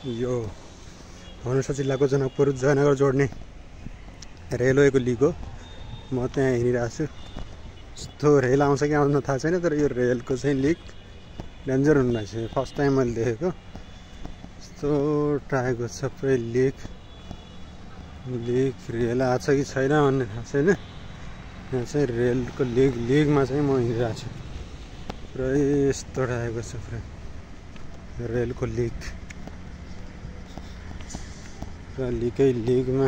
यो धनुषा जिल्लाको जनकपुर जयनगर जोड्ने रेलवेको लिक हो। म त्यहाँ हिँडिरहेको छु। यस्तो रेल आउँछ कि आउँदैन थाहा छैन, तर यो रेलको चाहिँ लिक डेन्जर हुनु रहेछ। फर्स्ट टाइम मैले देखेको यस्तो टाइपको छ पुरै लिक। रेल आएको छ कि छैन भन्ने थाहा छैन। यहाँ चाहिँ रेलको लिकमा चाहिँ म हिँडिरहेको छु। पुरै यस्तो टाइपको छ पुरै रेलको लिक। लिकमा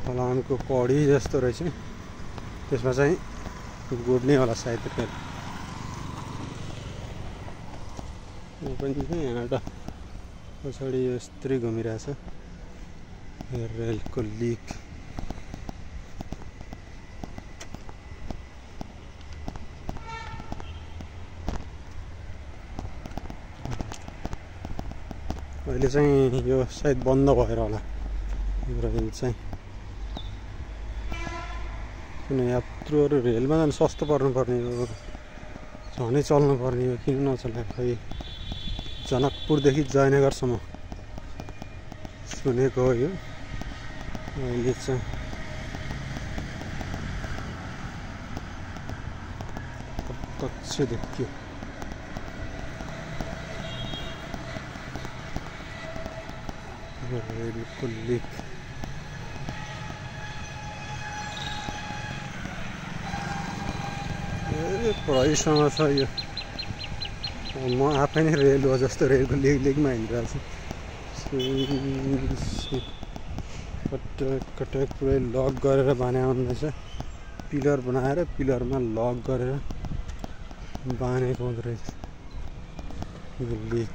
फलामको कडी जस्तो रहेछ। त्यसमा चाहिँ गुड्ने होला सायद रेल। यो पनि यहाँबाट पछाडि यस्तै घुमिरहेछ रेलको लिक। अहिले चाहिँ यो सायद बन्द भएर होला यो रेल चाहिँ। किन यात्रुहरू रेलमा जानु सस्तो पर्नुपर्ने हो, झनै चल्नुपर्ने हो, किन नचलेको खै। जनकपुरदेखि जयनगरसम्म सुनेको हो यो। अहिले चाहिँ प्रत्यक्ष देखियो। रेलको लिक प्रहरीसँग छ यो। म आफै नै रेल हो जस्तो रेलको लिकमा हिँडिरहेको छु। कटक पुरै लक गरेर बाने हुँदैछ। पिलर बनाएर पिलरमा लक गरेर बानेको हुँदो रहेछ यो लिक।